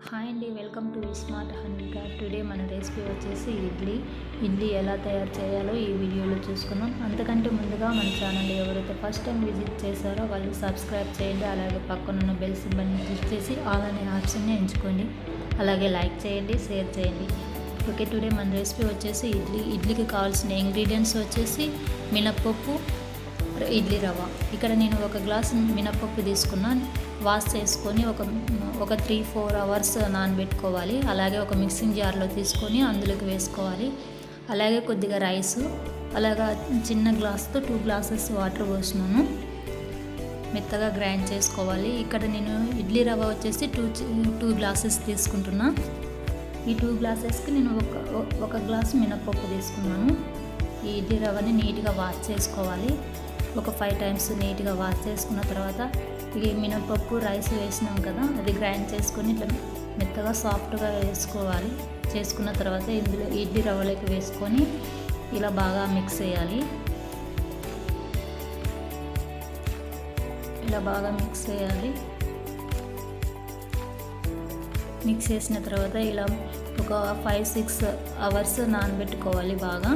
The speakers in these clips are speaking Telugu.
హాయ్ అండి, వెల్కమ్ టు స్మార్ట్ హనీకా. టుడే మన రెసిపీ వచ్చేసి ఇడ్లీ ఎలా తయారు చేయాలో ఈ వీడియోలో చూసుకున్నాం. అంతకంటే ముందుగా మన ఛానల్ ఎవరైతే ఫస్ట్ టైం విజిట్ చేశారో వాళ్ళు సబ్స్క్రైబ్ చేయండి. అలాగే పక్కనున్న బెల్ సింబల్ని క్లిక్ చేసి ఆల్ అనే ఆప్షన్ని ఎంచుకోండి. అలాగే లైక్ చేయండి, షేర్ చేయండి. ఓకే, టుడే మన రెసిపీ వచ్చేసి ఇడ్లీకి కావాల్సిన ఇంగ్రీడియంట్స్ వచ్చేసి మినప్పప్పు, ఇడ్లీ రవ్వ. ఇక్కడ నేను ఒక గ్లాస్ మినప్పప్పు తీసుకున్నాను. వాష్ చేసుకొని ఒక 3-4 అవర్స్ నానబెట్టుకోవాలి. అలాగే ఒక మిక్సింగ్ జార్లో తీసుకొని అందులోకి వేసుకోవాలి. అలాగే కొద్దిగా రైసు, అలాగా చిన్న గ్లాస్తో 2 గ్లాసెస్ వాటర్ పోసినాను. మెత్తగా గ్రైండ్ చేసుకోవాలి. ఇక్కడ నేను ఇడ్లీ రవ్వ వచ్చేసి 2 గ్లాసెస్ తీసుకుంటున్నా. ఈ 2 గ్లాసెస్కి నేను ఒక గ్లాస్ మినప్పప్పు తీసుకున్నాను. ఈ ఇడ్లీ రవ్వని నీట్గా వాష్ చేసుకోవాలి. ఒక 5 టైమ్స్ నీట్గా వాష్ చేసుకున్న తర్వాత ఇది మినపప్పు రైస్ వేసినాం కదా, అది గ్రైండ్ చేసుకొని ఇట్లా మెత్తగా సాఫ్ట్గా వేసుకోవాలి. చేసుకున్న తర్వాత ఇందులో ఇడ్లీ రవ్వలోకి వేసుకొని ఇలా బాగా మిక్స్ చేయాలి. ఇలా బాగా మిక్స్ చేయాలి. మిక్స్ చేసిన తర్వాత ఇలా ఒక 5-6 అవర్స్ నానబెట్టుకోవాలి. బాగా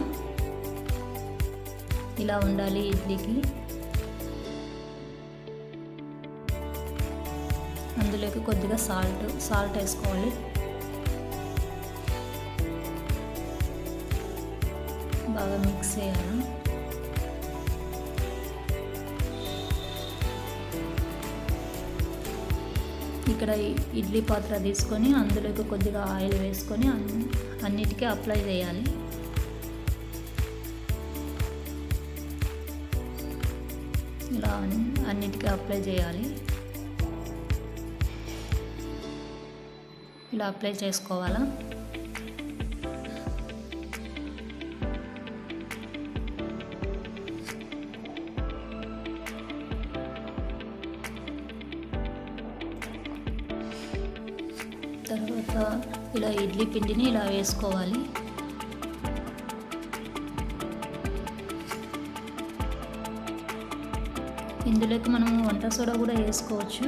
ఇలా ఉండాలి ఇడ్లీకి. అందులోకి కొద్దిగా సాల్ట్ వేసుకోవాలి. బాగా మిక్స్ చేయాలి. ఇక్కడ ఇడ్లీ పాత్ర తీసుకొని అందులోకి కొద్దిగా ఆయిల్ వేసుకొని అన్నిటికీ అప్లై చేయాలి. ఇలా అన్నిటికీ అప్లై చేయాలి. ఇలా అప్లై చేసుకోవాలా. తర్వాత ఇలా ఇడ్లీ పిండిని ఇలా వేసుకోవాలి. ఇందులోకి మనం వంట సోడా కూడా వేసుకోవచ్చు,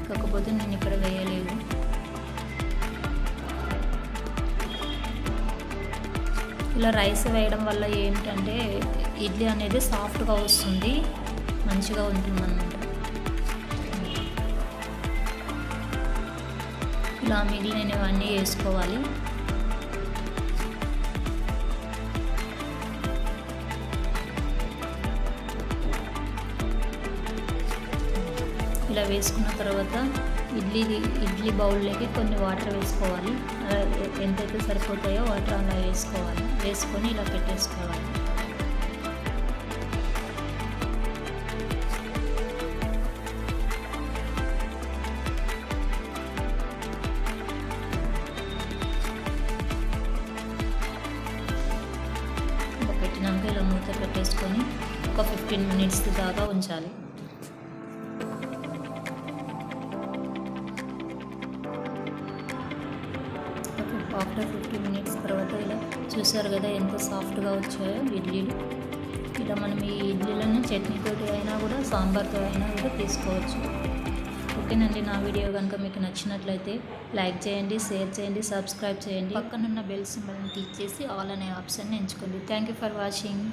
కాకపోతే నేను ఇక్కడ వేయలేదు. ఇలా రైస్ వేయడం వల్ల ఏంటంటే ఇడ్లీ అనేది సాఫ్ట్గా వస్తుంది, మంచిగా ఉంటుంది అన్నమాట. ఇలా మిగిలినవన్నీ వేసుకోవాలి. ఇలా వేసుకున్న తర్వాత ఇడ్లీ బౌల్లోకి కొన్ని వాటర్ వేసుకోవాలి. ఎంతైతే సరిపోతాయో వాటర్ అలా వేసుకోవాలి. వేసుకొని ఇలా పెట్టేసుకోవాలి. ఇలా పెట్టినాక ఇలా మూత పెట్టేసుకొని ఒక 15 మినిట్స్ దాకా ఉంచాలి. ఆఫ్టర్ 15 మినిట్స్ తర్వాత ఇలా చూసారు కదా ఎంత సాఫ్ట్గా వచ్చాయో ఇడ్లీలు. ఇలా మనం ఈ ఇడ్లీలను చట్నీతో అయినా కూడా సాంబార్తో అయినా కూడా తీసుకోవచ్చు. ఓకేనండి, నా వీడియో కనుక మీకు నచ్చినట్లయితే లైక్ చేయండి, షేర్ చేయండి, సబ్స్క్రైబ్ చేయండి. పక్కనున్న బెల్ సింబల్ని క్లిక్ చేసి ఆల్ అనే ఆప్షన్ని ఎంచుకోండి. Thank you for watching.